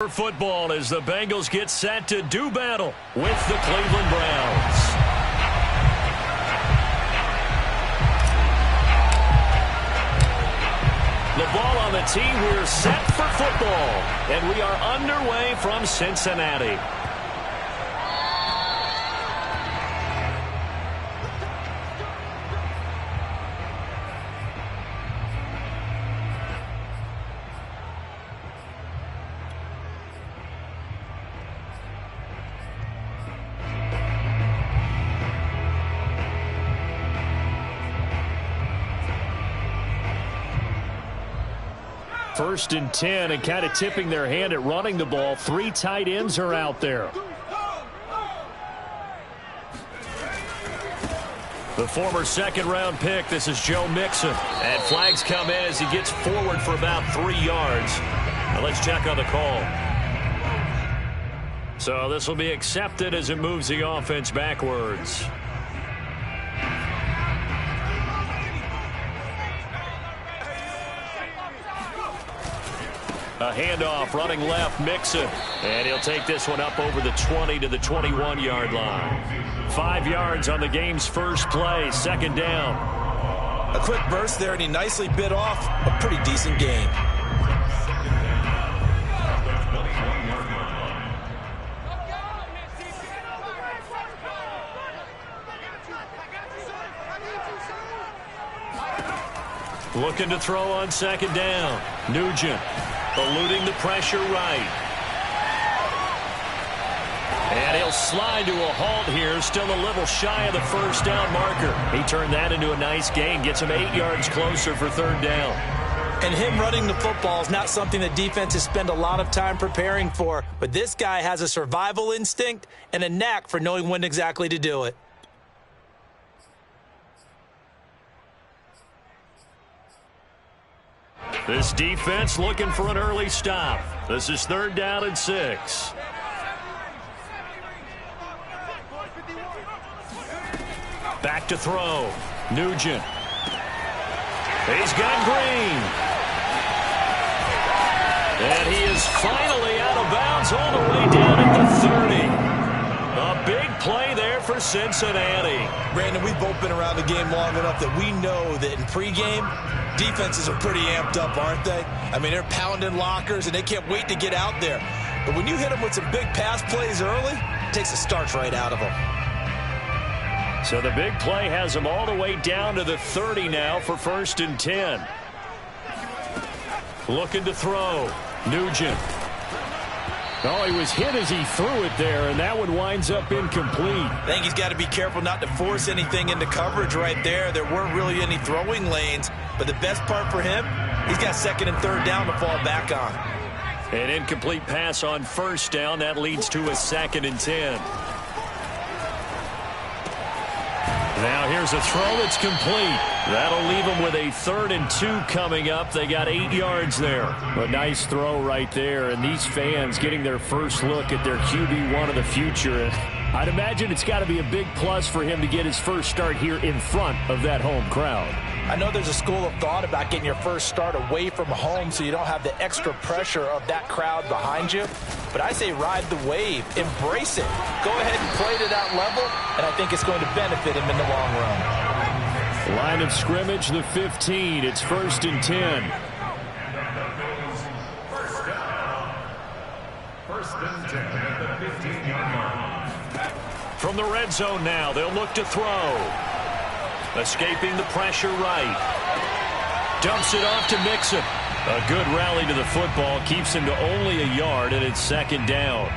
For football as the Bengals get set to do battle with the Cleveland Browns. The ball on the tee. We're set for football, and we are underway from Cincinnati. First and 10, and kind of tipping their hand at running the ball. Three tight ends are out there. The former second-round pick, this is Joe Mixon. And flags come in as he gets forward for about 3 yards. Now let's check on the call. So this will be accepted as it moves the offense backwards. A handoff running left, Mixon. And he'll take this one up over the 20 to the 21-yard line. 5 yards on the game's first play, second down. A quick burst there, and he nicely bit off a pretty decent gain. Looking to throw on second down. Nugent. Eluding the pressure right. And he'll slide to a halt here. Still a little shy of the first down marker. He turned that into a nice gain. Gets him 8 yards closer for third down. And him running the football is not something that defenses spend a lot of time preparing for. But this guy has a survival instinct and a knack for knowing when exactly to do it. This defense looking for an early stop. This is third down and 6. Back to throw. Nugent. He's got Green. And he is finally out of bounds all the way down at the 30. A big play there for Cincinnati. Brandon, we've both been around the game long enough that we know that in pregame, defenses are pretty amped up, aren't they? I mean, they're pounding lockers, and they can't wait to get out there. But when you hit them with some big pass plays early, it takes the starch right out of them. So the big play has them all the way down to the 30 now for first and 10. Looking to throw. Nugent. Oh, he was hit as he threw it there, and that one winds up incomplete. I think he's got to be careful not to force anything into coverage right there. There weren't really any throwing lanes, but the best part for him, he's got second and third down to fall back on. An incomplete pass on first down. That leads to a second and 10. Now here's a throw that's complete. That'll leave them with a 3rd and 2 coming up. They got 8 yards there. A nice throw right there, and these fans getting their first look at their QB1 of the future. I'd imagine it's got to be a big plus for him to get his first start here in front of that home crowd. I know there's a school of thought about getting your first start away from home so you don't have the extra pressure of that crowd behind you. But I say ride the wave. Embrace it. Go ahead and play to that level, and I think it's going to benefit him in the long run. Line of scrimmage, the 15. It's first and 10. First and 10 at the 15-yard line. From the red zone now, they'll look to throw. Escaping the pressure right. Dumps it off to Mixon. A good rally to the football. Keeps him to only a yard, and it's second down.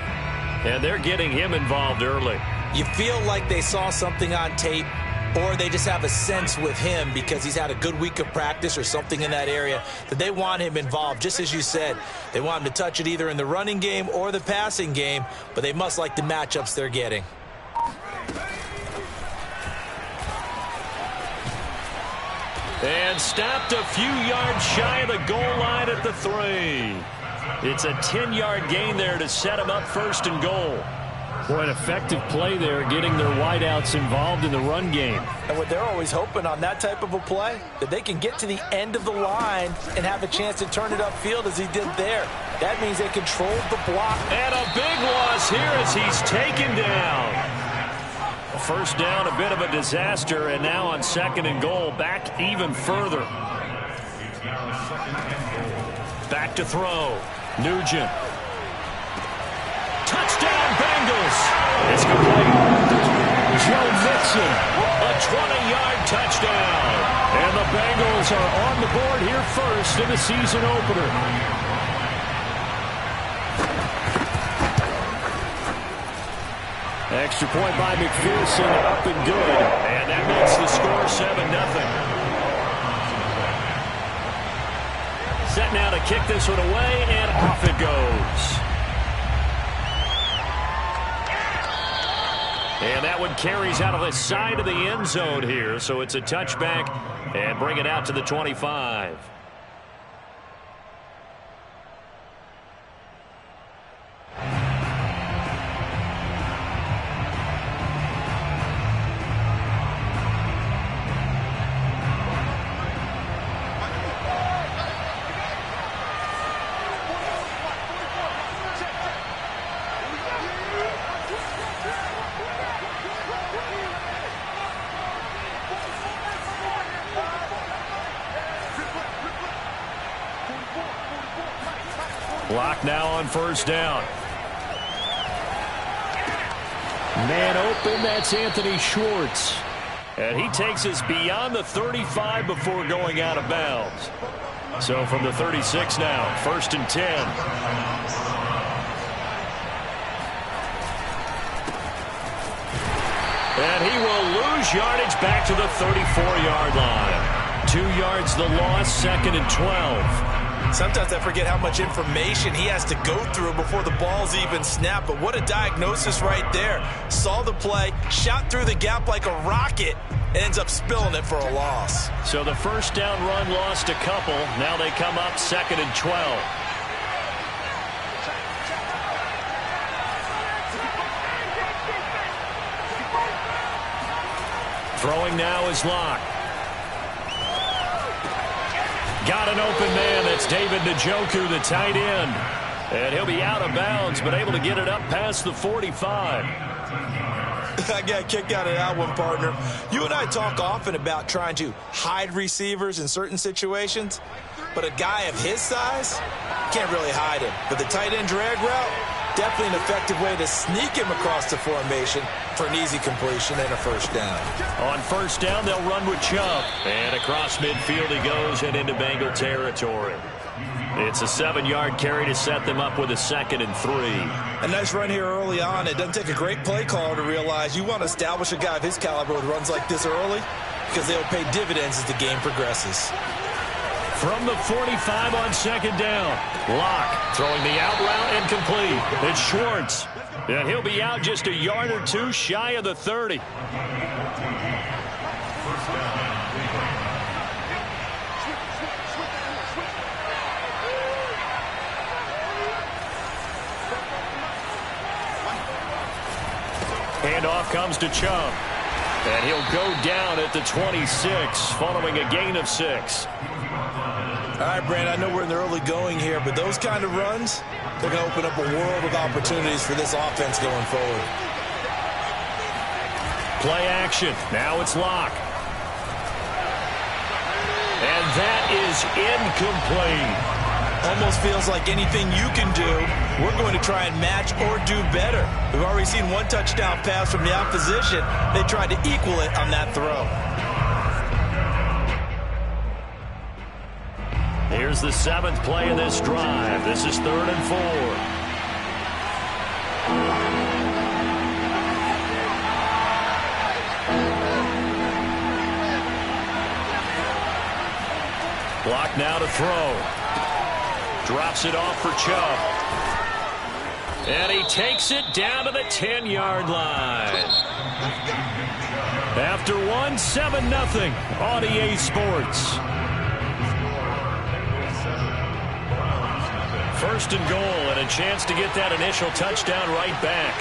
And they're getting him involved early. You feel like they saw something on tape, or they just have a sense with him because he's had a good week of practice or something in that area that they want him involved. Just as you said, they want him to touch it either in the running game or the passing game, but they must like the matchups they're getting. And stopped a few yards shy of the goal line at the 3. It's a 10-yard gain there to set him up first and goal. Boy, an effective play there, getting their wideouts involved in the run game. And what they're always hoping on that type of a play, that they can get to the end of the line and have a chance to turn it upfield as he did there. That means they controlled the block. And a big loss here as he's taken down. First down, a bit of a disaster, and now on 2nd and goal, back even further. Back to throw. Nugent. Touchdown, Bengals. It's complete. Joe Mixon, a 20-yard touchdown. And the Bengals are on the board here first in the season opener. Extra point by McPherson, up and good. And that makes the score 7-0. Set now to kick this one away, and off it goes. And that one carries out of the side of the end zone here, so it's a touchback and bring it out to the 25. Block now on first down. Man open, that's Anthony Schwartz. And he takes us beyond the 35 before going out of bounds. So from the 36 now, 1st and 10. And he will lose yardage back to the 34-yard line. 2 yards the loss, 2nd and 12. Sometimes I forget how much information he has to go through before the ball's even snapped. But what a diagnosis right there. Saw the play, shot through the gap like a rocket, and ends up spilling it for a loss. So the first down run lost a couple. Now they come up 2nd and 12. Throwing now is Locke. Got an open man. That's David Njoku, the tight end. And he'll be out of bounds, but able to get it up past the 45. I got a kick out of that one, partner. You and I talk often about trying to hide receivers in certain situations, but a guy of his size can't really hide him. But the tight end drag route, definitely an effective way to sneak him across the formation for an easy completion and a first down. On first down, they'll run with Chubb. And across midfield he goes and into Bengal territory. It's a 7-yard carry to set them up with a 2nd and 3. A nice run here early on. It doesn't take a great play caller to realize you want to establish a guy of his caliber with runs like this early because they'll pay dividends as the game progresses. From the 45 on 2nd down, Locke throwing the out route and complete. It's Schwartz. And he'll be out just a yard or two shy of the 30. Handoff comes to Chubb. And he'll go down at the 26 following a gain of 6. All right, Brandon, I know we're in the early going here, but those kind of runs, they're going to open up a world of opportunities for this offense going forward. Play action. Now it's Locke. And that is incomplete. Almost feels like anything you can do, we're going to try and match or do better. We've already seen one touchdown pass from the opposition. They tried to equal it on that throw. Here's the 7th play of this drive. This is 3rd and 4. Block now to throw. Drops it off for Chubb. And he takes it down to the 10-yard line. After one, 7-0 on EA Sports. 1st and goal and a chance to get that initial touchdown right back.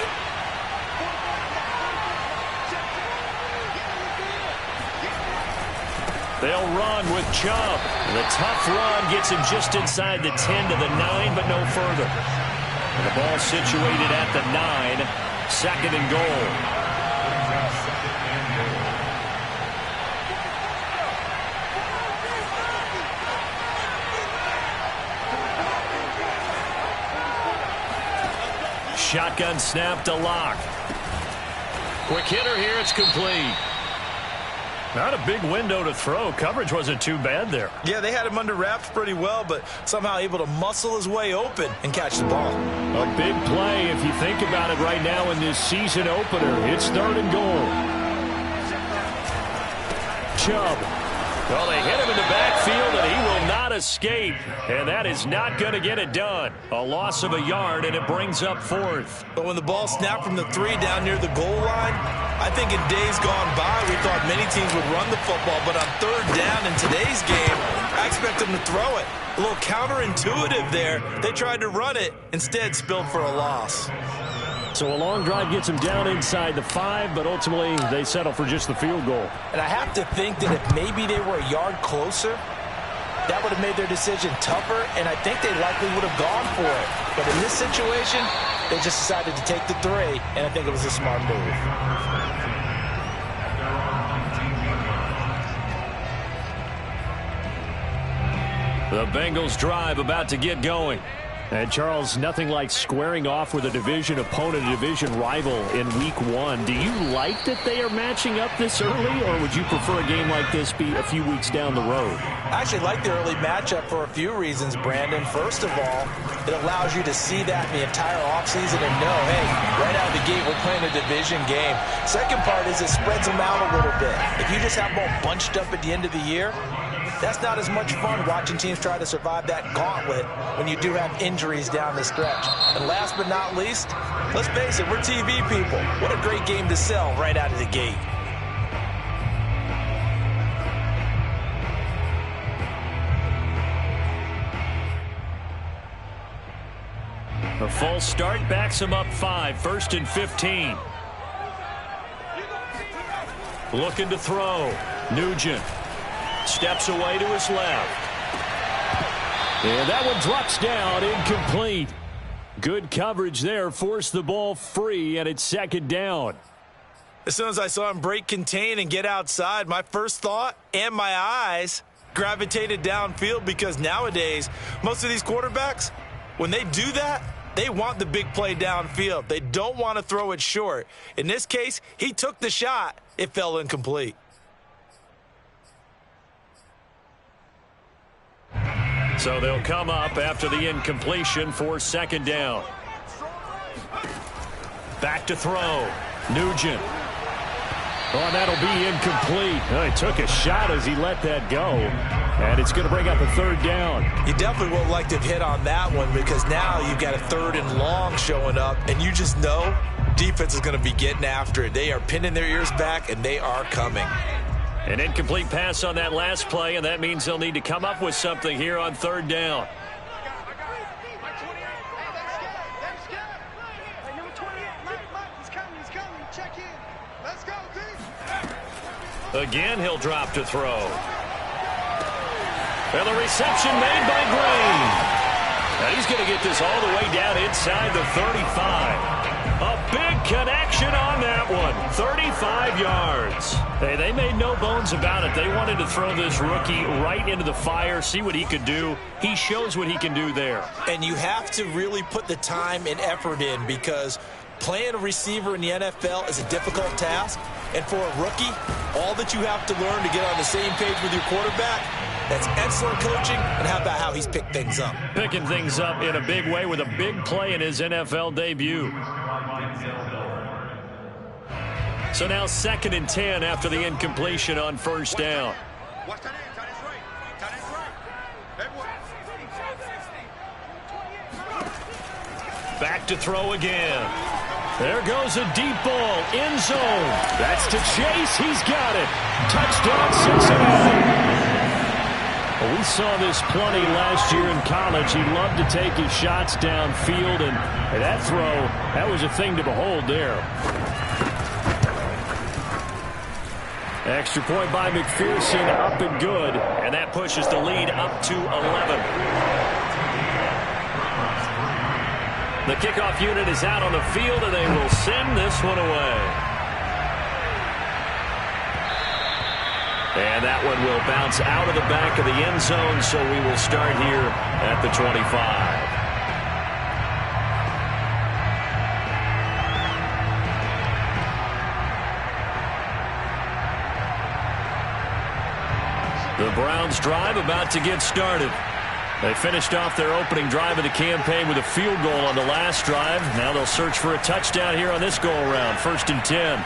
They'll run with Chubb. The tough run gets him just inside the 10 to the 9, but no further. And the ball situated at the 9, 2nd and goal. Shotgun snap to Locke. Quick hitter here, it's complete. Not a big window to throw. Coverage wasn't too bad there. Yeah, they had him under wraps pretty well, but somehow able to muscle his way open and catch the ball. A big play if you think about it right now in this season opener. It's 3rd and goal. Chubb. Well, they hit him in the backfield, and he will not escape. And that is not going to get it done. A loss of a yard, and it brings up 4th. But when the ball snapped from the 3 down near the goal line, I think in days gone by, we thought many teams would run the football. But on 3rd down in today's game, I expect them to throw it. A little counterintuitive there. They tried to run it, instead spilled for a loss. So a long drive gets them down inside the 5, but ultimately they settle for just the field goal. And I have to think that if maybe they were a yard closer, that would have made their decision tougher, and I think they likely would have gone for it. But in this situation, they just decided to take the 3, and I think it was a smart move. The Bengals drive about to get going. And, Charles, nothing like squaring off with a division opponent, a division rival in Week 1. Do you like that they are matching up this early, or would you prefer a game like this be a few weeks down the road? I actually like the early matchup for a few reasons, Brandon. First of all, it allows you to see that in the entire offseason and know, hey, right out of the gate, we're playing a division game. Second part is it spreads them out a little bit. If you just have them all bunched up at the end of the year, that's not as much fun watching teams try to survive that gauntlet when you do have injuries down the stretch. And last but not least, let's face it, we're TV people. What a great game to sell right out of the gate. A false start backs him up 5, 1st and 15. Looking to throw. Nugent. Steps away to his left. And that one drops down, incomplete. Good coverage there, forced the ball free, and it's 2nd down. As soon as I saw him break contain and get outside, my first thought and my eyes gravitated downfield, because nowadays, most of these quarterbacks, when they do that, they want the big play downfield. They don't want to throw it short. In this case, he took the shot. It fell incomplete. So they'll come up after the incompletion for 2nd down. Back to throw. Nugent. Oh, that'll be incomplete. Oh, he took a shot as he let that go. And it's going to bring up a 3rd down. You definitely would like to have hit on that one, because now you've got a 3rd and long showing up, and you just know defense is going to be getting after it. They are pinning their ears back, and they are coming. An incomplete pass on that last play, and that means they'll need to come up with something here on 3rd down. Again, he'll drop to throw. And the reception made by Gray. And he's going to get this all the way down inside the 35. A big connection on that one. 35 yards. Hey, they made no bones about it. They wanted to throw this rookie right into the fire, see what he could do. He shows what he can do there. And you have to really put the time and effort in, because playing a receiver in the NFL is a difficult task. And for a rookie, all that you have to learn to get on the same page with your quarterback, that's excellent coaching. And how about how he's picked things up? Picking things up in a big way with a big play in his NFL debut. So now 2nd and 10 after the incompletion on 1st down. Back to throw again. There goes a deep ball, end zone. That's to Chase. He's got it. Touchdown, Cincinnati. Well, we saw this plenty last year in college. He loved to take his shots downfield, and that throw, that was a thing to behold there. Extra point by McPherson, up and good. And that pushes the lead up to 11. The kickoff unit is out on the field, and they will send this one away. And that one will bounce out of the back of the end zone, so we will start here at the 25. The Browns drive about to get started. They finished off their opening drive of the campaign with a field goal on the last drive. Now they'll search for a touchdown here on this go-around. 1st and 10.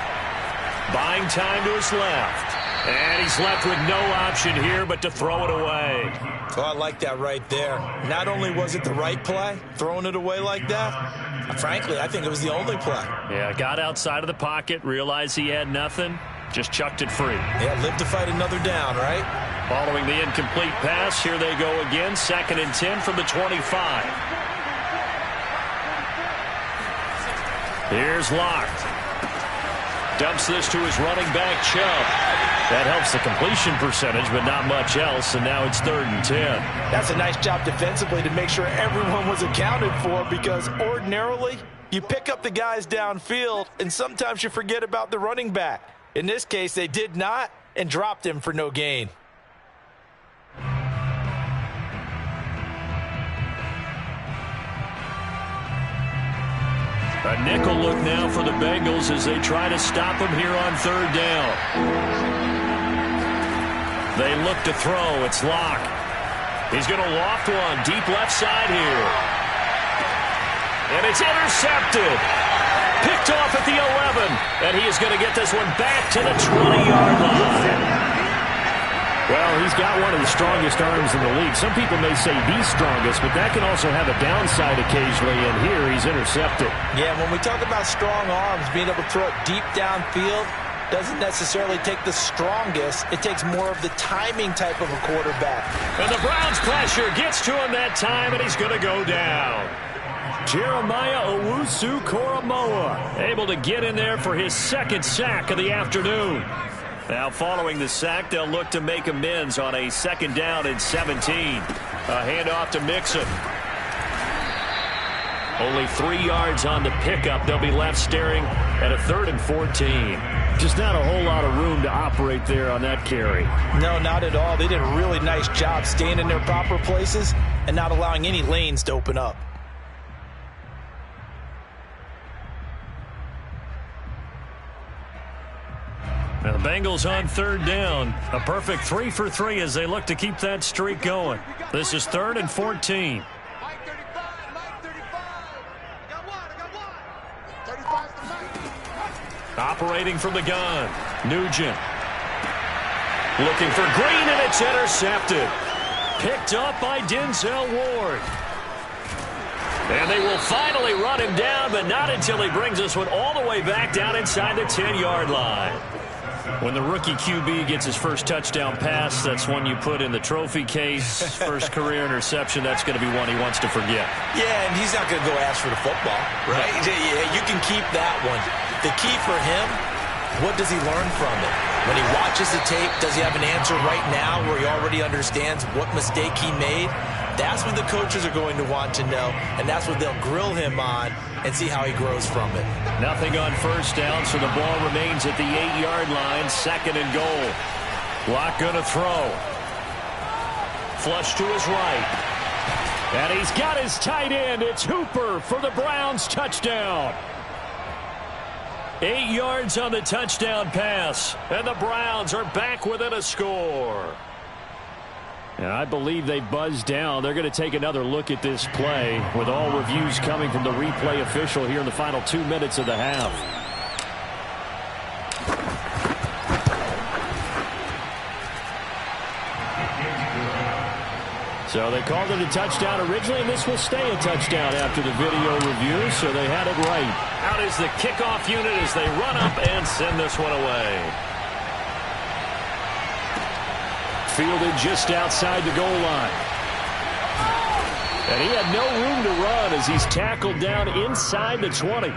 Buying time to his left. And he's left with no option here but to throw it away. Oh, I like that right there. Not only was it the right play, throwing it away like that, frankly, I think it was the only play. Yeah, got outside of the pocket, realized he had nothing, just chucked it free. Yeah, live to fight another down, right? Following the incomplete pass, here they go again. 2nd and 10 from the 25. Here's Locke. Dumps this to his running back, Chubb. That helps the completion percentage, but not much else, and now it's 3rd and 10. That's a nice job defensively to make sure everyone was accounted for, because ordinarily you pick up the guys downfield, and sometimes you forget about the running back. In this case, they did not and dropped him for no gain. A nickel look now for the Bengals as they try to stop him here on 3rd down. They look to throw. It's Locke. He's going to loft one deep left side here. And it's intercepted. Picked off at the 11. And he is going to get this one back to the 20-yard line. Well, he's got one of the strongest arms in the league. Some people may say the strongest, but that can also have a downside occasionally, and here he's intercepted. Yeah, when we talk about strong arms, being able to throw it deep downfield doesn't necessarily take the strongest. It takes more of the timing type of a quarterback. And the Browns pressure gets to him that time, and he's going to go down. Jeremiah Owusu-Koramoah able to get in there for his 2nd sack of the afternoon. Now following the sack, they'll look to make amends on a 2nd down and 17. A handoff to Mixon. Only 3 yards on the pickup. They'll be left staring at a 3rd and 14. Just not a whole lot of room to operate there on that carry. No, not at all. They did a really nice job staying in their proper places and not allowing any lanes to open up. Now the Bengals on 3rd down. A perfect 3 for 3 as they look to keep that streak going. This is 3rd and 14. Operating from the gun. Nugent. Looking for Green, and it's intercepted. Picked up by Denzel Ward. And they will finally run him down, but not until he brings this one all the way back down inside the 10-yard line. When the rookie QB gets his first touchdown pass, that's one you put in the trophy case. First career interception, that's going to be one he wants to forget. Yeah, and he's not going to go ask for the football, right? Yeah, you can keep that one. The key for him, what does he learn from it? When he watches the tape, does he have an answer right now where he already understands what mistake he made? That's what the coaches are going to want to know, and that's what they'll grill him on and see how he grows from it. Nothing on 1st down, so the ball remains at the 8-yard line, 2nd and goal. Locke going to throw. Flush to his right. And he's got his tight end. It's Hooper for the Browns touchdown. 8 yards on the touchdown pass, and the Browns are back within a score. And I believe they buzzed down. They're going to take another look at this play with all reviews coming from the replay official here in the final 2 minutes of the half. So they called it a touchdown originally, and this will stay a touchdown after the video review, so they had it right. Out is the kickoff unit as they run up and send this one away. Fielded just outside the goal line. And he had no room to run as he's tackled down inside the 20.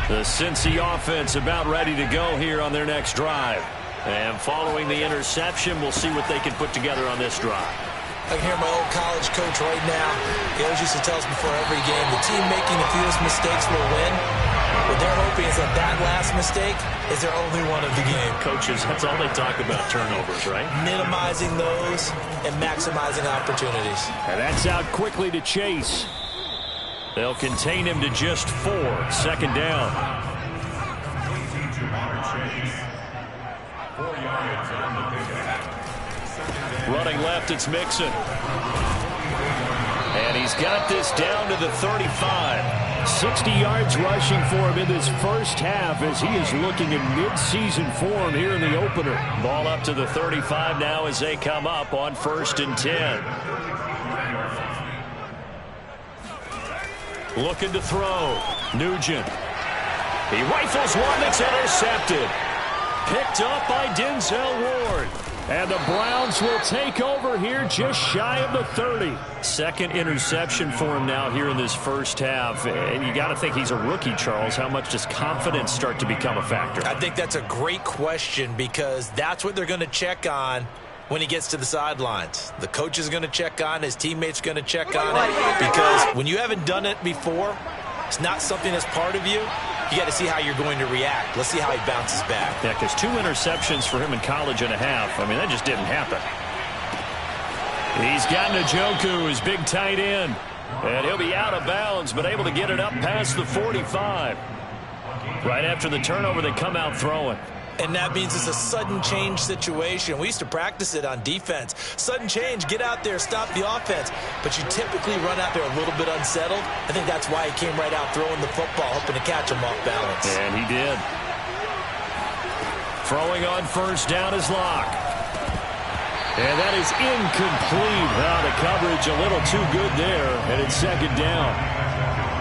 The Cincy offense about ready to go here on their next drive. And following the interception, we'll see what they can put together on this drive. I can hear my old college coach right now. He always used to tell us before every game, the team making the fewest mistakes will win. What they're hoping is that last mistake is their only one of the game. Coaches, that's all they talk about, turnovers, right? Minimizing those and maximizing opportunities. And that's out quickly to Chase. They'll contain him to just 4. Second down. 4 yards on the pickup. Running left, it's Mixon. And he's got this down to the 35. 60 yards rushing for him in this first half as he is looking in mid-season form here in the opener. Ball up to the 35 now as they come up on 1st and 10. Looking to throw. Nugent. He rifles one that's intercepted. Picked up by Denzel Ward. And the Browns will take over here just shy of the 30. Second interception for him now here in this first half. And you got to think he's a rookie, Charles. How much does confidence start to become a factor? I think that's a great question because that's what they're going to check on when he gets to the sidelines. The coach is going to check on, his teammates going to check on it, because when you haven't done it before, it's not something that's part of you. You got to see how you're going to react. Let's see how he bounces back. Yeah, because 2 interceptions for him in college and a half. I mean, that just didn't happen. He's got Njoku, his big tight end. And he'll be out of bounds, but able to get it up past the 45. Right after the turnover, they come out throwing. And that means it's a sudden change situation. We used to practice it on defense. Sudden change, get out there, stop the offense. But you typically run out there a little bit unsettled. I think that's why he came right out throwing the football, hoping to catch him off balance. And he did. Throwing on 1st down is Locke. And that is incomplete. Now the coverage a little too good there, and it's 2nd down.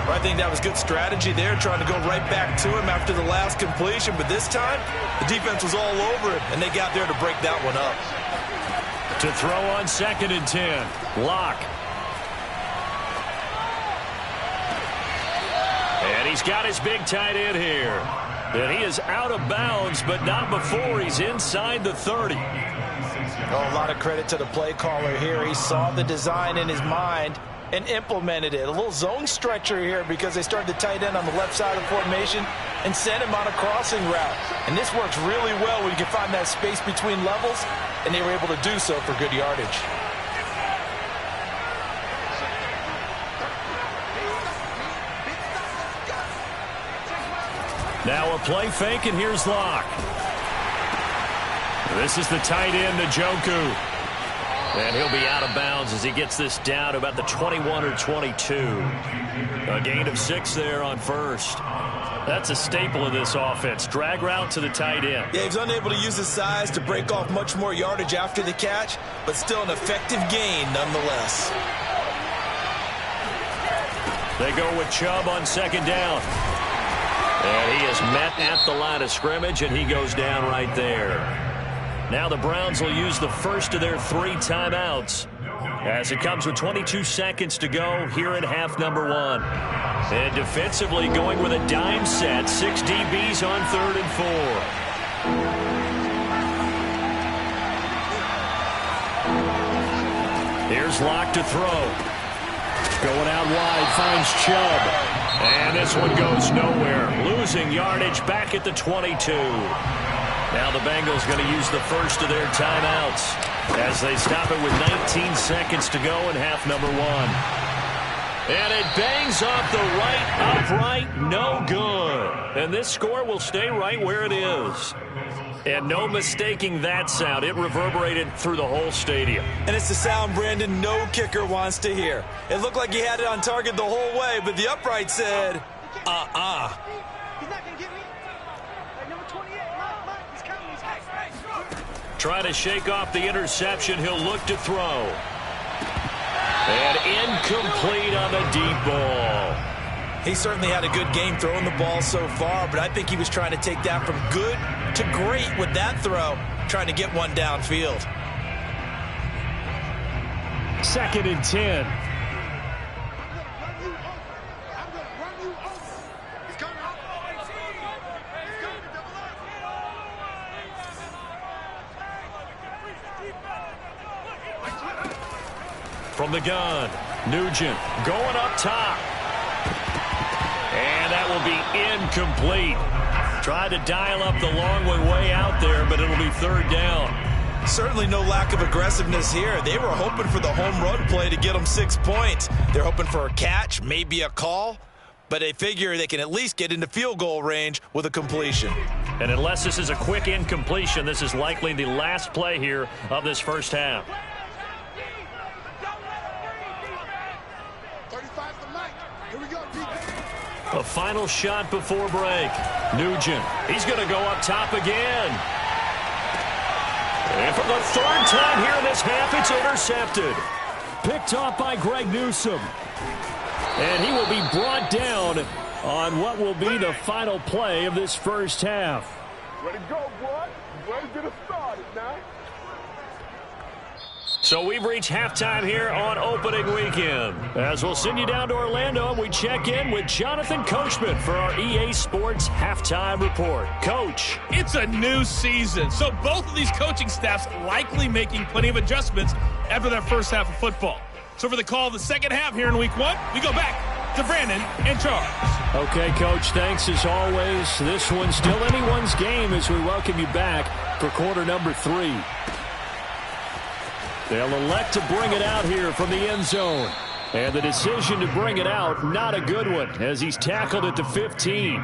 I think that was good strategy there, trying to go right back to him after the last completion. But this time, the defense was all over him, and they got there to break that one up. To throw on 2nd and 10. Locke. And he's got his big tight end here. And he is out of bounds, but not before he's inside the 30. Oh, a lot of credit to the play caller here. He saw the design in his mind and implemented it. A little zone stretcher here because they started the tight end on the left side of the formation and sent him on a crossing route. And this works really well when you can find that space between levels, and they were able to do so for good yardage. Now a play fake, and here's Locke. This is the tight end, Njoku. And he'll be out of bounds as he gets this down to about the 21 or 22. A gain of 6 there on 1st. That's a staple of this offense. Drag route to the tight end. Yeah, he's unable to use his size to break off much more yardage after the catch, but still an effective gain nonetheless. They go with Chubb on 2nd down. And he is met at the line of scrimmage, and he goes down right there. Now the Browns will use the first of their 3 timeouts as it comes with 22 seconds to go here in half number 1. And defensively going with a dime set. 6 DBs on 3rd and 4. Here's Locke to throw. Going out wide, finds Chubb. And this one goes nowhere. Losing yardage back at the 22. Now the Bengals going to use the first of their timeouts as they stop it with 19 seconds to go in half number 1. And it bangs off the right upright, no good. And this score will stay right where it is. And no mistaking that sound. It reverberated through the whole stadium. And it's the sound Brandon no kicker wants to hear. It looked like he had it on target the whole way, but the upright said, He's not going to get me. Number 28, he's coming. He's Trying to shake off the interception. He'll look to throw. And incomplete on the deep ball. He certainly had a good game throwing the ball so far, but I think he was trying to take that from good to great with that throw, trying to get one downfield. 2nd and 10. From the gun, Nugent going up top. And that will be incomplete. Tried to dial up the long way out there, but it'll be third down. Certainly no lack of aggressiveness here. They were hoping for the home run play to get them 6 points. They're hoping for a catch, maybe a call, but they figure they can at least get into field goal range with a completion. And unless this is a quick incompletion, this is likely the last play here of this first half. A final shot before break. Nugent, he's going to go up top again. And for the third time here in this half, it's intercepted. Picked off by Greg Newsome. And he will be brought down on what will be the final play of this first half. Ready to go, boy. Ready to get us started now. So we've reached halftime here on opening weekend. As we'll send you down to Orlando, we check in with Jonathan Coachman for our EA Sports Halftime Report. Coach. It's a new season, so both of these coaching staffs likely making plenty of adjustments after their first half of football. So for the call of the second half here in week one, we go back to Brandon and Charles. Okay, Coach, thanks as always. This one's still anyone's game as we welcome you back for quarter number 3. They'll elect to bring it out here from the end zone. And the decision to bring it out, not a good one, as he's tackled at the 15.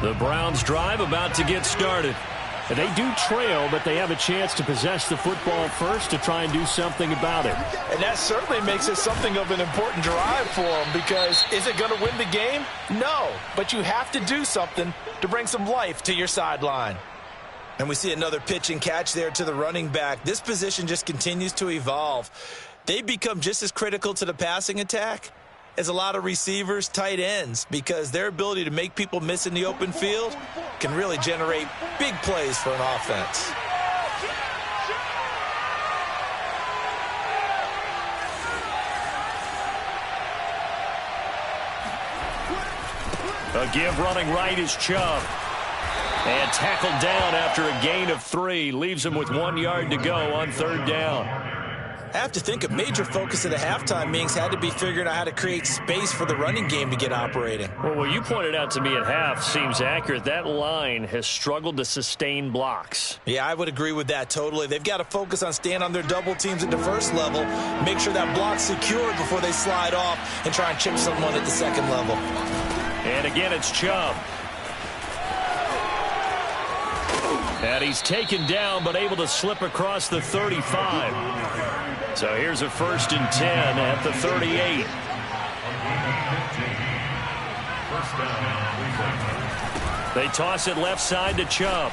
The Browns drive about to get started. And they do trail, but they have a chance to possess the football first to try and do something about it. And that certainly makes it something of an important drive for them, because is it going to win the game? No, but you have to do something to bring some life to your sideline. And we see another pitch and catch there to the running back. This position just continues to evolve. They become just as critical to the passing attack as a lot of receivers, tight ends, because their ability to make people miss in the open field can really generate big plays for an offense. A give running right is Chubb. And tackled down after a gain of 3. Leaves him with 1 yard to go on third down. I have to think a major focus of the halftime meetings had to be figuring out how to create space for the running game to get operating. Well, what you pointed out to me at half seems accurate. That line has struggled to sustain blocks. Yeah, I would agree with that totally. They've got to focus on staying on their double teams at the first level, make sure that block's secured before they slide off and try and chip someone at the second level. And again, it's Chubb. And he's taken down, but able to slip across the 35. So here's a 1st and 10 at the 38. They toss it left side to Chubb.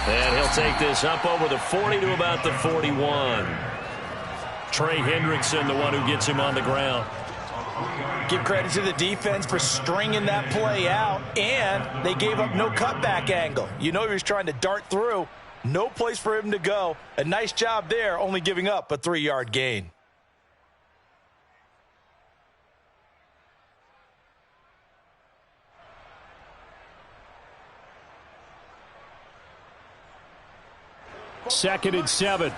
And he'll take this up over the 40 to about the 41. Trey Hendrickson, the one who gets him on the ground. Give credit to the defense for stringing that play out, and they gave up no cutback angle. You know he was trying to dart through. No place for him to go. A nice job there, only giving up a 3-yard gain. Second and 7.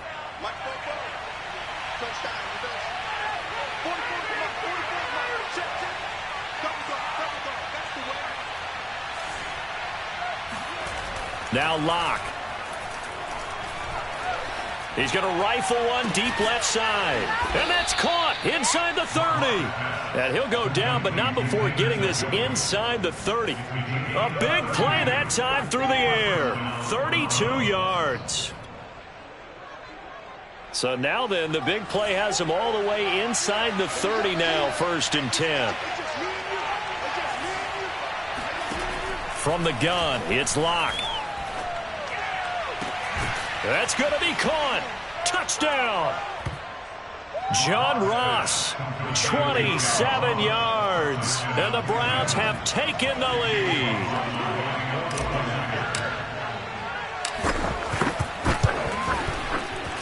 Now Locke. He's going to rifle one deep left side. And that's caught inside the 30. And he'll go down, but not before getting this inside the 30. A big play that time through the air. 32 yards. So now then, the big play has him all the way inside the 30 now, 1st and 10. From the gun, it's Locke. That's going to be caught. Touchdown. John Ross, 27 yards. And the Browns have taken the lead.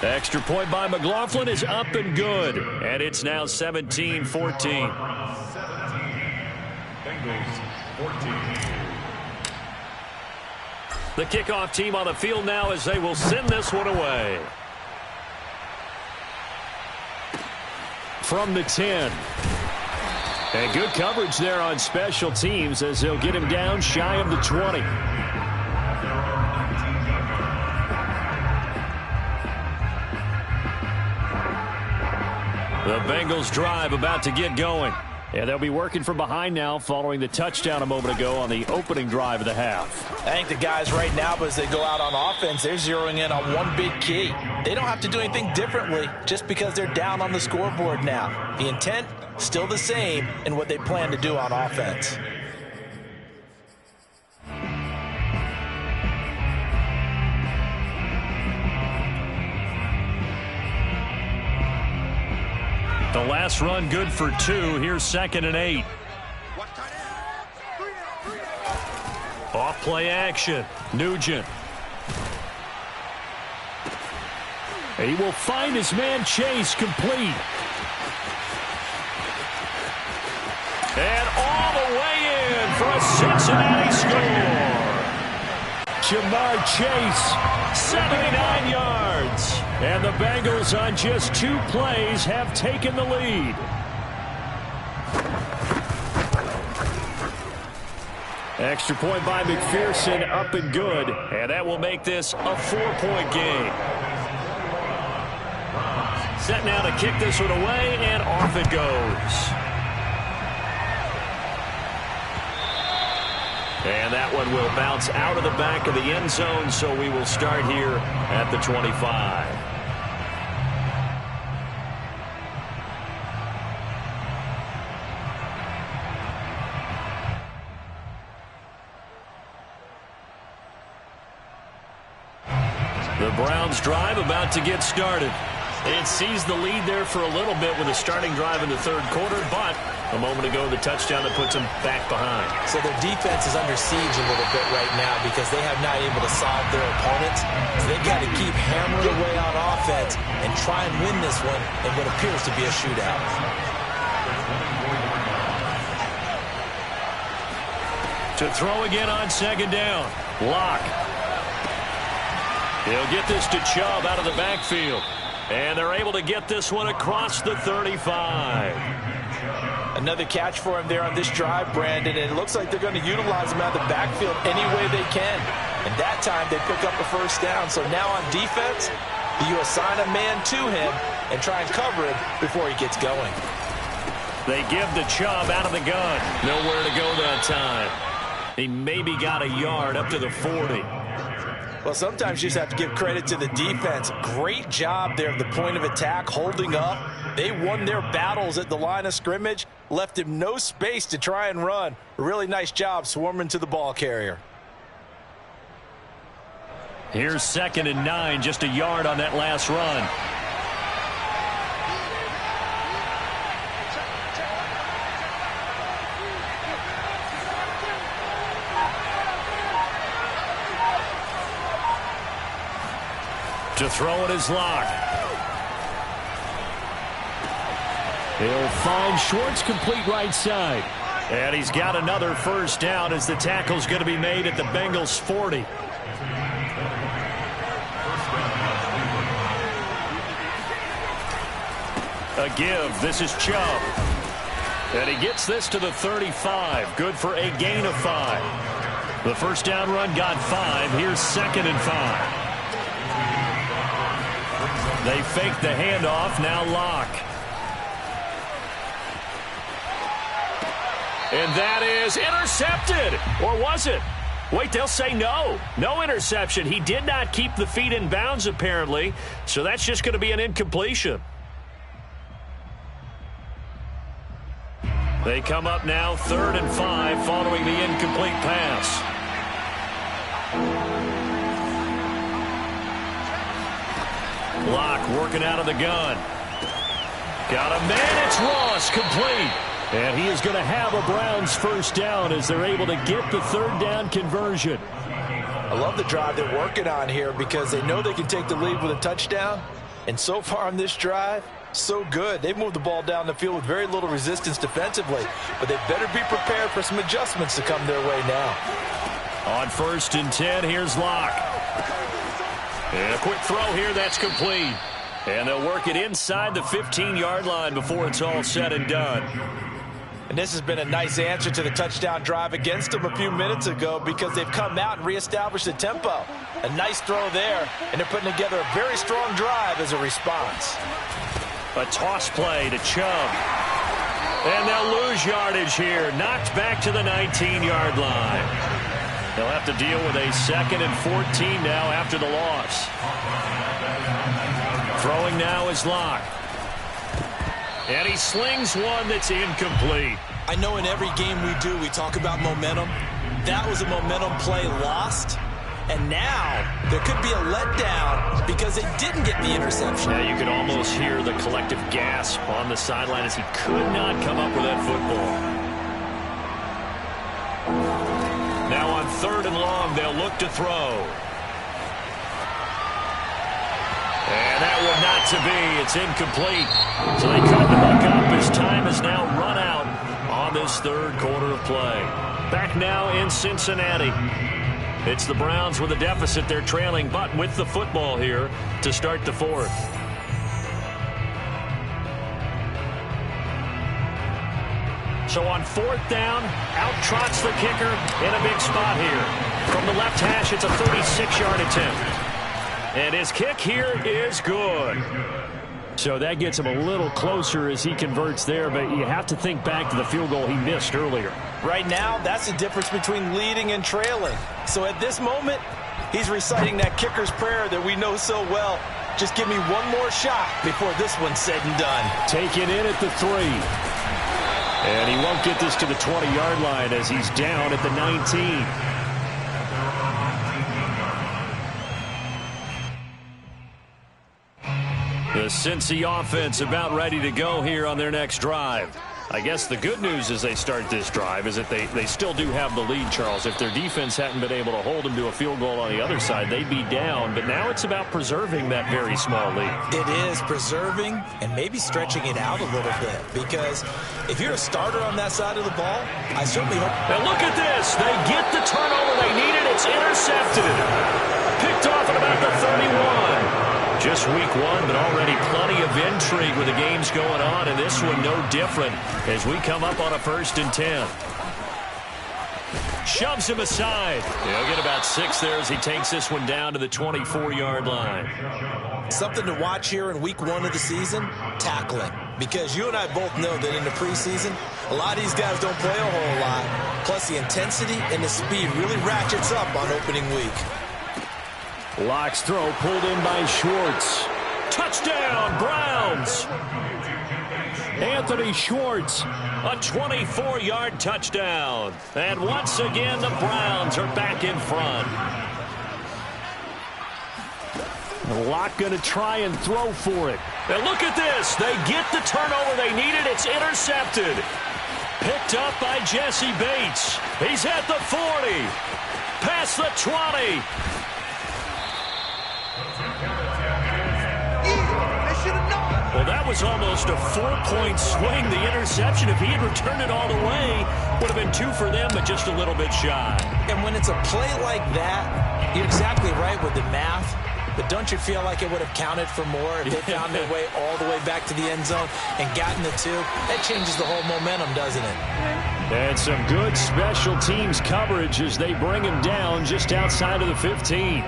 Extra point by McLaughlin is up and good. And it's now 17-14. Bengals 14. The kickoff team on the field now as they will send this one away. From the 10. And good coverage there on special teams as they'll get him down shy of the 20. The Bengals drive about to get going. Yeah, they'll be working from behind now following the touchdown a moment ago on the opening drive of the half. I think the guys right now, as they go out on offense, they're zeroing in on one big key. They don't have to do anything differently just because they're down on the scoreboard now. The intent, still the same in what they plan to do on offense. The last run good for 2. Here's 2nd and 8. Off play action. Nugent. He will find his man Chase complete. And all the way in for a Cincinnati score. Jamar Chase, 79 yards. And the Bengals on just 2 plays have taken the lead. Extra point by McPherson, up and good. And that will make this a 4-point game. Set now to kick this one away, and off it goes. And that one will bounce out of the back of the end zone, so we will start here at the 25. The Browns drive about to get started. It sees the lead there for a little bit with a starting drive in the 3rd quarter, but a moment ago the touchdown that puts them back behind. So their defense is under siege a little bit right now because they have not able to solve their opponents. So they've got to keep hammering away on offense and try and win this one in what appears to be a shootout. To throw again on 2nd down. Locke. He'll get this to Chubb out of the backfield. And they're able to get this one across the 35. Another catch for him there on this drive, Brandon, and it looks like they're going to utilize him out of the backfield any way they can. And that time they pick up a 1st down. So now on defense, you assign a man to him and try and cover him before he gets going. They give to Chubb out of the gun. Nowhere to go that time. He maybe got a yard up to the 40. Well, sometimes you just have to give credit to the defense. Great job there at the point of attack, holding up. They won their battles at the line of scrimmage, left him no space to try and run. A really nice job swarming to the ball carrier. Here's 2nd and 9, just a yard on that last run. To throw it is Locke. He'll find Schwartz complete right side. And he's got another 1st down as the tackle's going to be made at the Bengals 40. A give. This is Chubb. And he gets this to the 35. Good for a gain of 5. The 1st down run got 5. Here's 2nd and 5. They fake the handoff. Now Locke. And that is intercepted. Or was it? Wait, they'll say no. No interception. He did not keep the feet in bounds, apparently. So that's just going to be an incompletion. They come up now 3rd and 5 following the incomplete pass. Locke working out of the gun. Got a man. It's Ross, complete. And he is going to have a Browns 1st down as they're able to get the 3rd down conversion. I love the drive they're working on here because they know they can take the lead with a touchdown. And so far on this drive, so good. They've moved the ball down the field with very little resistance defensively. But they better be prepared for some adjustments to come their way now. On 1st and 10, here's Locke. And a quick throw here, that's complete. And they'll work it inside the 15-yard line before it's all said and done. And this has been a nice answer to the touchdown drive against them a few minutes ago because they've come out and reestablished the tempo. A nice throw there, and they're putting together a very strong drive as a response. A toss play to Chubb. And they'll lose yardage here. Knocked back to the 19-yard line. They'll have to deal with a 2nd and 14 now after the loss. Throwing now is Locke. And he slings one that's incomplete. I know in every game we do, we talk about momentum. That was a momentum play lost. And now there could be a letdown because they didn't get the interception. Yeah, you could almost hear the collective gasp on the sideline as he could not come up with that football. Now on 3rd and long, they'll look to throw. And that one not to be. It's incomplete. So they cut the hook up as time is now run out on this 3rd quarter of play. Back now in Cincinnati. It's the Browns with a deficit. They're trailing, but with the football here to start the 4th. So on 4th down, out trots the kicker in a big spot here. From the left hash, it's a 36-yard attempt. And his kick here is good. So that gets him a little closer as he converts there, but you have to think back to the field goal he missed earlier. Right now, that's the difference between leading and trailing. So at this moment, he's reciting that kicker's prayer that we know so well. Just give me one more shot before this one's said and done. Taken in at the 3. And he won't get this to the 20-yard line as he's down at the 19. The Cincy offense about ready to go here on their next drive. I guess the good news as they start this drive is that they still do have the lead, Charles. If their defense hadn't been able to hold them to a field goal on the other side, they'd be down. But now it's about preserving that very small lead. It is preserving and maybe stretching it out a little bit. Because if you're a starter on that side of the ball, I certainly hope. And look at this. They get the turnover they needed. It's intercepted. Picked off at about the 31. Just week 1, but already plenty of intrigue with the games going on, and this one no different as we come up on a 1st and 10. Shoves him aside. He'll get about 6 there as he takes this one down to the 24-yard line. Something to watch here in week 1 of the season, tackling. Because you and I both know that in the preseason, a lot of these guys don't play a whole lot. Plus the intensity and the speed really ratchets up on opening week. Locke's throw pulled in by Schwartz. Touchdown, Browns! Anthony Schwartz, a 24-yard touchdown. And once again, the Browns are back in front. Locke going to try and throw for it. And look at this. They get the turnover they needed. It's intercepted. Picked up by Jesse Bates. He's at the 40. Past the 20. Well, that was almost a 4-point swing. The interception, if he had returned it all the way, would have been 2 for them, but just a little bit shy. And when it's a play like that, you're exactly right with the math. But don't you feel like it would have counted for more if they found their way all the way back to the end zone and gotten the 2? That changes the whole momentum, doesn't it? And some good special teams coverage as they bring him down just outside of the 15.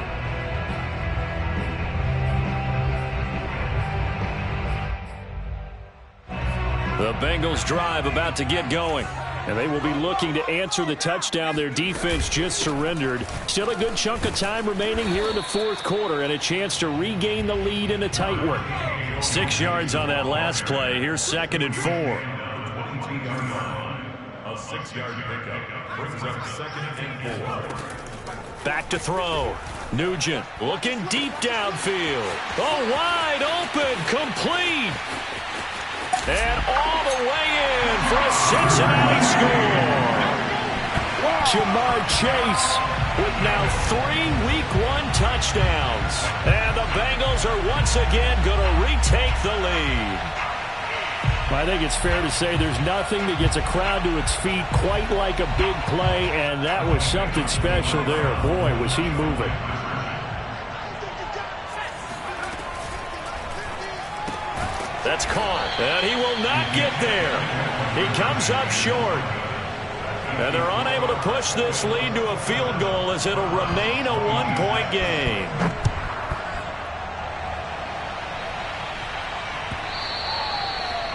The Bengals drive about to get going. And they will be looking to answer the touchdown their defense just surrendered. Still a good chunk of time remaining here in the 4th quarter and a chance to regain the lead in a tight one. 6 yards on that last play. Here's 2nd and 4. A 6-yard pickup brings up 2nd and 4. Back to throw. Nugent looking deep downfield. Oh, wide open, complete. And all the way in for a Cincinnati score. Jamar Chase with now 3 Week 1 touchdowns. And the Bengals are once again going to retake the lead. I think it's fair to say there's nothing that gets a crowd to its feet quite like a big play, and that was something special there. Boy, was he moving. That's caught, and he will not get there. He comes up short. And they're unable to push this lead to a field goal as it'll remain a one-point game.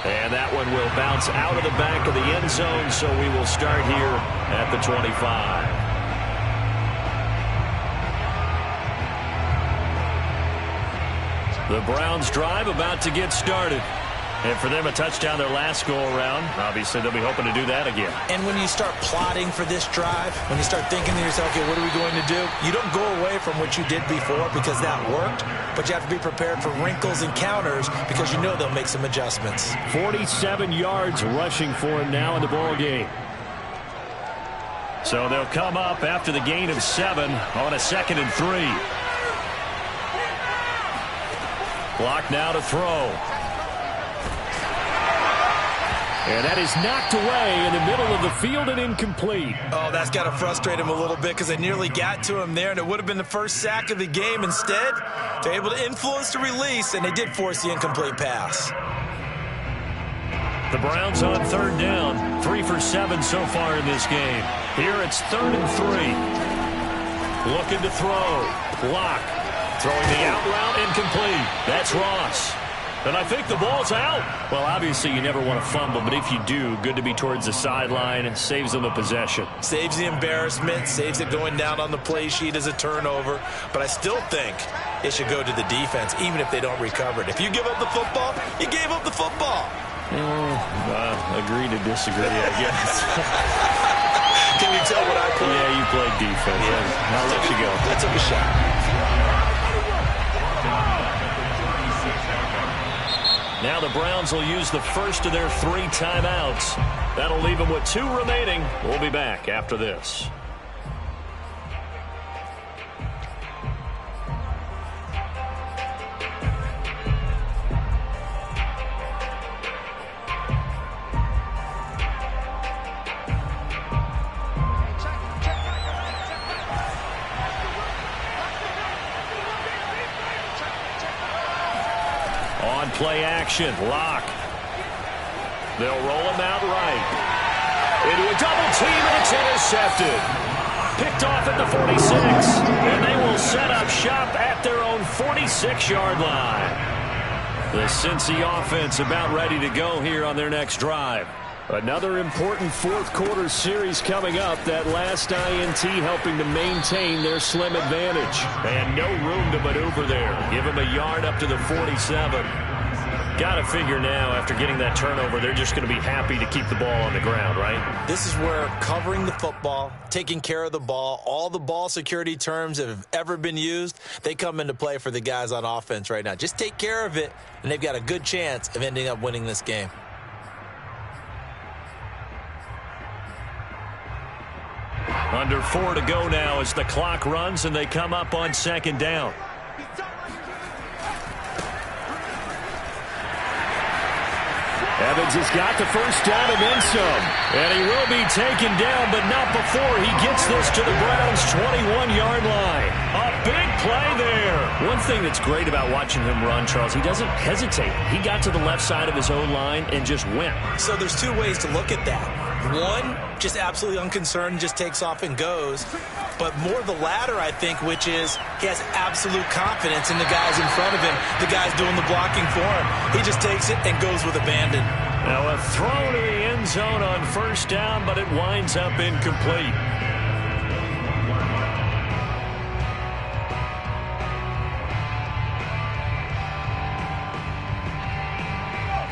And that one will bounce out of the back of the end zone, so we will start here at the 25. The Browns drive about to get started. And for them, a touchdown their last go-around. Obviously, they'll be hoping to do that again. And when you start plotting for this drive, when you start thinking to yourself, okay, what are we going to do? You don't go away from what you did before because that worked, but you have to be prepared for wrinkles and counters because you know they'll make some adjustments. 47 yards rushing for him now in the ball game. So they'll come up after the gain of 7 on a 2nd and 3. Clock now to throw. And that is knocked away in the middle of the field and incomplete. Oh, that's got to frustrate him a little bit because they nearly got to him there, and it would have been the first sack of the game. Instead, they're able to influence the release, and they did force the incomplete pass. The Browns on 3rd down, 3 for 7 so far in this game. Here it's 3rd and 3. Looking to throw. Lock. Throwing the out route, incomplete. That's Ross. And I think the ball's out. Well, obviously you never want to fumble, but if you do, good to be towards the sideline. Saves them a possession. Saves the embarrassment, saves it going down on the play sheet as a turnover. But I still think it should go to the defense, even if they don't recover it. If you give up the football, you gave up the football. Agree to disagree, I guess. Can you tell what I played? Yeah, you played defense. Yeah. I'll let you go. I took a shot. Now the Browns will use the first of their 3 timeouts. That'll leave them with 2 remaining. We'll be back after this. Play action. Lock. They'll roll him out right. Into a double team, and it's intercepted. Picked off at the 46. And they will set up shop at their own 46-yard line. The Cincy offense about ready to go here on their next drive. Another important fourth-quarter series coming up. That last INT helping to maintain their slim advantage. And no room to maneuver there. Give them a yard up to the 47. Got to figure now, after getting that turnover, they're just going to be happy to keep the ball on the ground, right? This is where covering the football, taking care of the ball, all the ball security terms that have ever been used, they come into play for the guys on offense right now. Just take care of it, and they've got a good chance of ending up winning this game. Under 4 to go now as the clock runs, and they come up on 2nd down. Evans has got the first down and then some. And he will be taken down, but not before he gets this to the Browns' 21-yard line. A big play there. One thing that's great about watching him run, Charles, he doesn't hesitate. He got to the left side of his own line and just went. So there's 2 ways to look at that. One, just absolutely unconcerned, just takes off and goes. But more the latter, I think, which is he has absolute confidence in the guys in front of him, the guys doing the blocking for him. He just takes it and goes with abandon. Now a throw to the end zone on 1st down, but it winds up incomplete.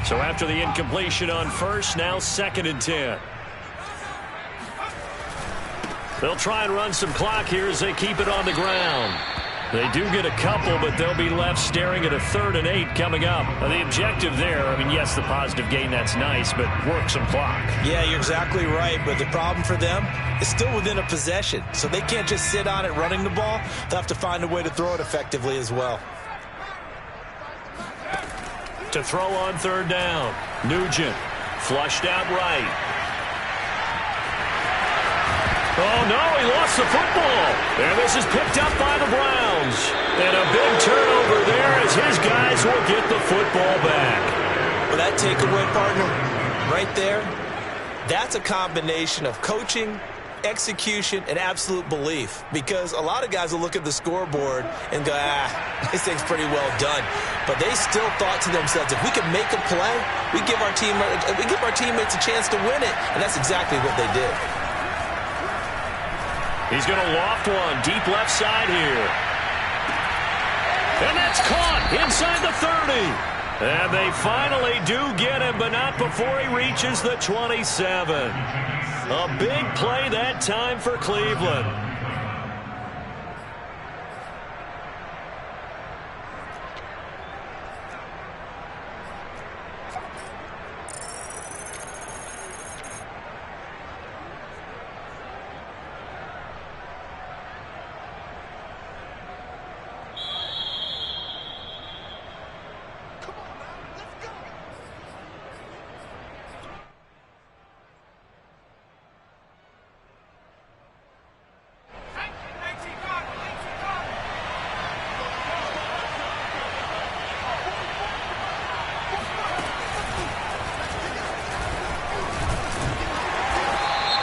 So after the incompletion on 1st, now 2nd and 10. They'll try and run some clock here as they keep it on the ground. They do get a couple, but they'll be left staring at a 3rd and 8 coming up. The objective there, I mean, yes, the positive gain, that's nice, but work some clock. Yeah, you're exactly right, but the problem for them is still within a possession. So they can't just sit on it running the ball. They'll have to find a way to throw it effectively as well. To throw on 3rd down. Nugent flushed out right. Oh, no, he lost the football. And this is picked up by the Browns. And a big turnover there as his guys will get the football back. Well, that takeaway, partner, right there, that's a combination of coaching, execution, and absolute belief. Because a lot of guys will look at the scoreboard and go, this thing's pretty well done. But they still thought to themselves, if we can make a play, we give our teammates a chance to win it. And that's exactly what they did. He's going to loft one deep left side here. And that's caught inside the 30. And they finally do get him, but not before he reaches the 27. A big play that time for Cleveland.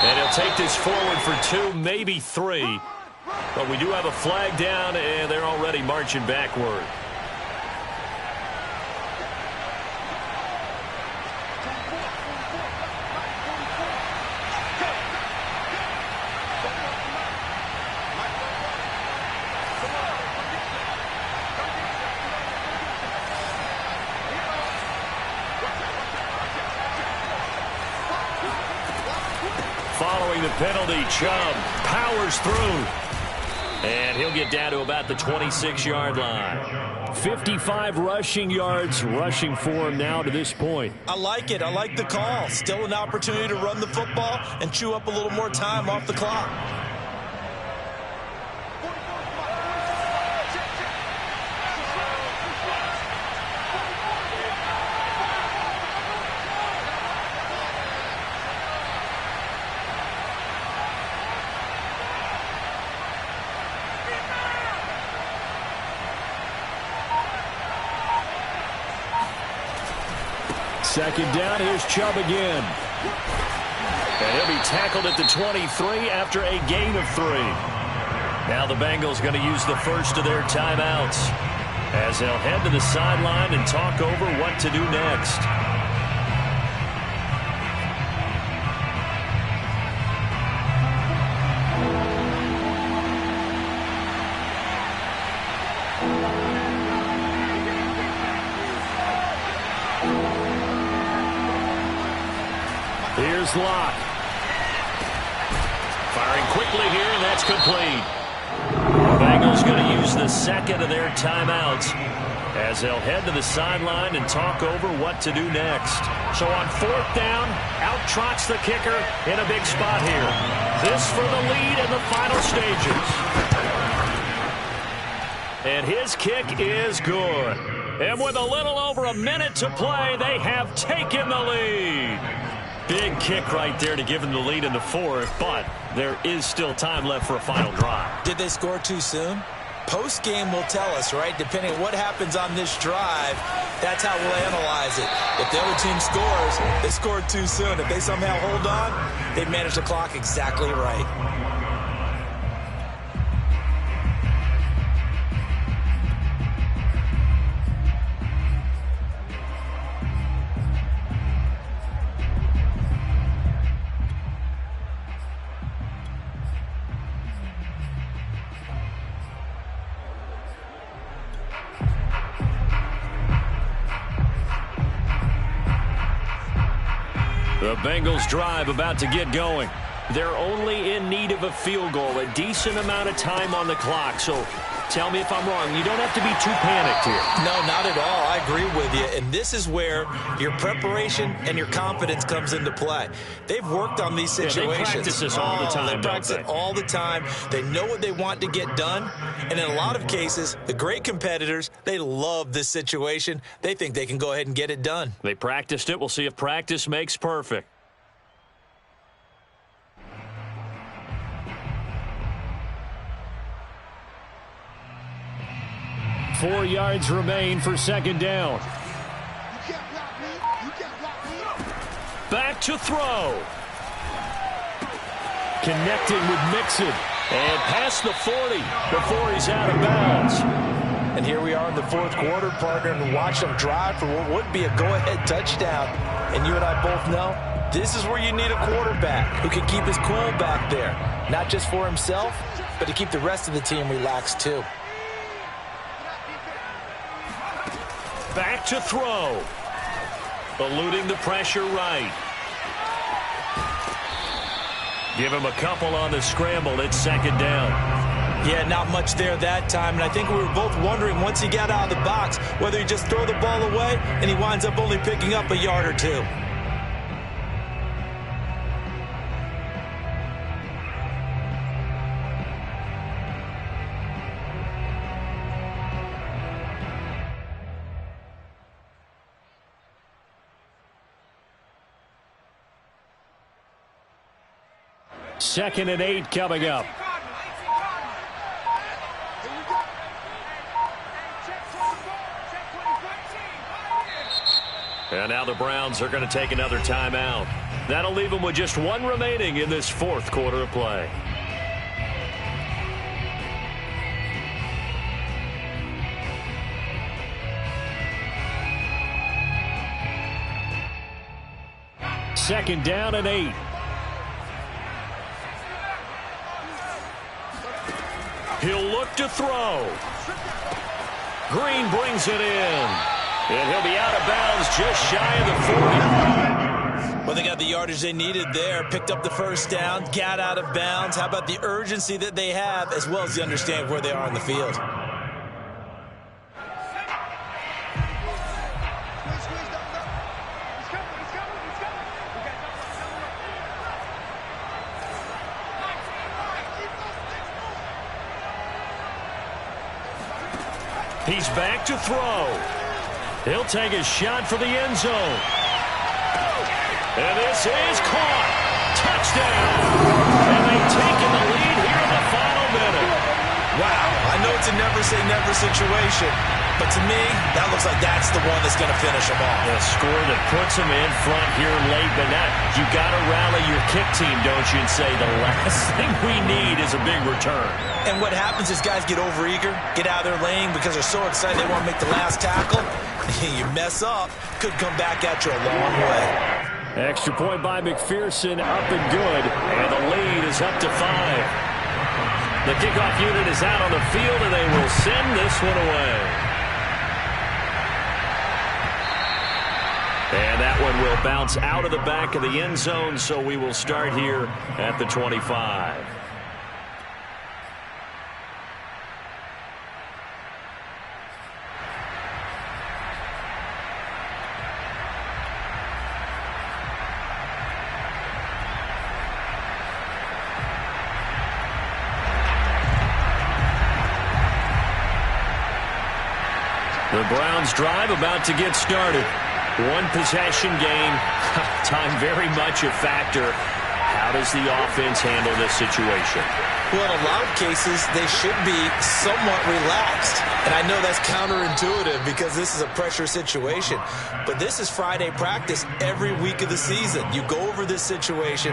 And he'll take this forward for 2, maybe 3. But we do have a flag down, and they're already marching backward. Following the penalty, Chubb powers through. And he'll get down to about the 26-yard line. 55 rushing yards rushing for him now to this point. I like it. I like the call. Still an opportunity to run the football and chew up a little more time off the clock. Second down, here's Chubb again. And he'll be tackled at the 23 after a gain of 3. Now the Bengals going to use the first of their timeouts as they'll head to the sideline and talk over what to do next. Here's Locke. Firing quickly here, and that's complete. The Bengals going to use the second of their timeouts as they'll head to the sideline and talk over what to do next. So on 4th down, out trots the kicker in a big spot here. This for the lead in the final stages. And his kick is good. And with a little over a minute to play, they have taken the lead. Big kick right there to give them the lead in the 4th, but there is still time left for a final drive. Did they score too soon? Post-game will tell us, right? Depending on what happens on this drive, that's how we'll analyze it. If the other team scores, they scored too soon. If they somehow hold on, they manage the clock exactly right. The Bengals drive about to get going. They're only in need of a field goal, a decent amount of time on the clock. So tell me if I'm wrong. You don't have to be too panicked here. No, not at all. I agree with you. And this is where your preparation and your confidence comes into play. They've worked on these situations. They practice this all the time, They practice it all the time. They know what they want to get done. And in a lot of cases, the great competitors, they love this situation. They think they can go ahead and get it done. They practiced it. We'll see if practice makes perfect. 4 yards remain for second down. Back to throw. Connecting with Mixon. And past the 40 before he's out of bounds. And here we are in the fourth quarter, partner, and watch them drive for what would be a go-ahead touchdown. And you and I both know this is where you need a quarterback who can keep his cool back there. Not just for himself, but to keep the rest of the team relaxed too. Back to throw. Eluding the pressure right. Give him a couple on the scramble. It's second down. Yeah, not much there that time. And I think we were both wondering once he got out of the box whether he just throw the ball away and he winds up only picking up a yard or two. Second and 8 coming up. And now the Browns are going to take another timeout. That'll leave them with just one remaining in this fourth quarter of play. Second down and 8. He'll look to throw. Green brings it in. And he'll be out of bounds just shy of the 40. Well, they got the yardage they needed there. Picked up the first down. Got out of bounds. How about the urgency that they have as well as the understanding of where they are on the field? He's back to throw. He'll take a shot for the end zone. And this is caught. Touchdown. And they've taken the lead here in the final minute. Wow, I know it's a never-say-never situation, but to me, that looks like that's the one that's going to finish them off. A score that puts them in front here late, but now you got to rally your kick team, don't you, and say the last thing we need is a big return. And what happens is guys get overeager, get out of their lane because they're so excited they want to make the last tackle. You mess up, could come back at you a long way. Extra point by McPherson, up and good, and the lead is up to 5. The kickoff unit is out on the field, and they will send this one away. And that one will bounce out of the back of the end zone, so we will start here at the 25. The Browns drive about to get started. One possession game. Time very much a factor. How does the offense handle this situation? Well, in a lot of cases, they should be somewhat relaxed. And I know that's counterintuitive because this is a pressure situation. But this is Friday practice every week of the season. You go over this situation,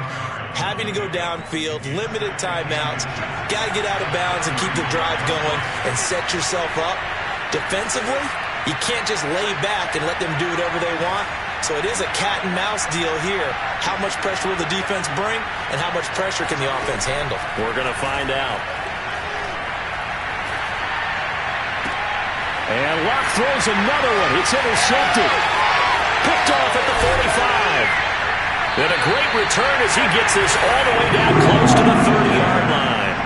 having to go downfield, limited timeouts, got to get out of bounds and keep the drive going and set yourself up. Defensively, you can't just lay back and let them do whatever they want. So it is a cat and mouse deal here. How much pressure will the defense bring, and how much pressure can the offense handle? We're going to find out. And Locke throws another one. It's intercepted. Picked off at the 45. And a great return as he gets this all the way down close to the 30-yard line.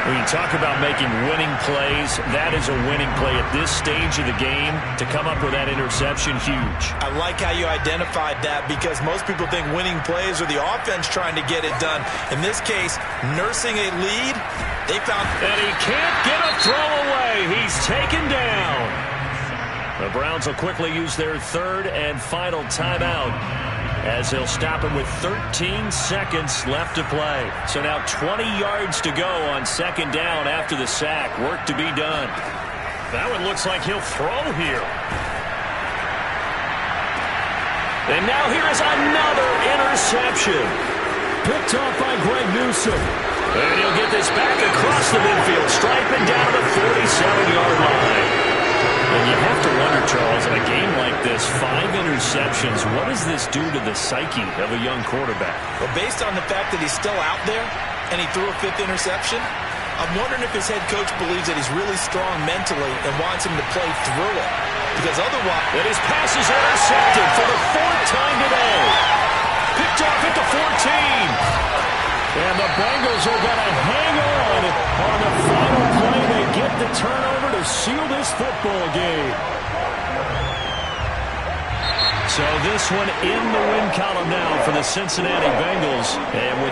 When you talk about making winning plays, that is a winning play at this stage of the game. To come up with that interception, huge. I like how you identified that because most people think winning plays are the offense trying to get it done. In this case, nursing a lead, they found... And he can't get a throw away. He's taken down. The Browns will quickly use their third and final timeout as they'll stop him with 13 seconds left to play. So now 20 yards to go on second down after the sack. Work to be done. That one looks like he'll throw here. And now here is another interception. Picked off by Greg Newsome. And he'll get this back across the midfield, striping down to the 47-yard line. And you have to wonder, Charles, in a game like this, 5 interceptions, what does this do to the psyche of a young quarterback? Well, based on the fact that he's still out there and he threw a 5th interception, I'm wondering if his head coach believes that he's really strong mentally and wants him to play through it. Because otherwise... And his pass is intercepted for the 4th time today. Picked off at the 14. And the Bengals are going to hang on the final play. They get the turnover to seal this football game. So this one in the win column now for the Cincinnati Bengals. And with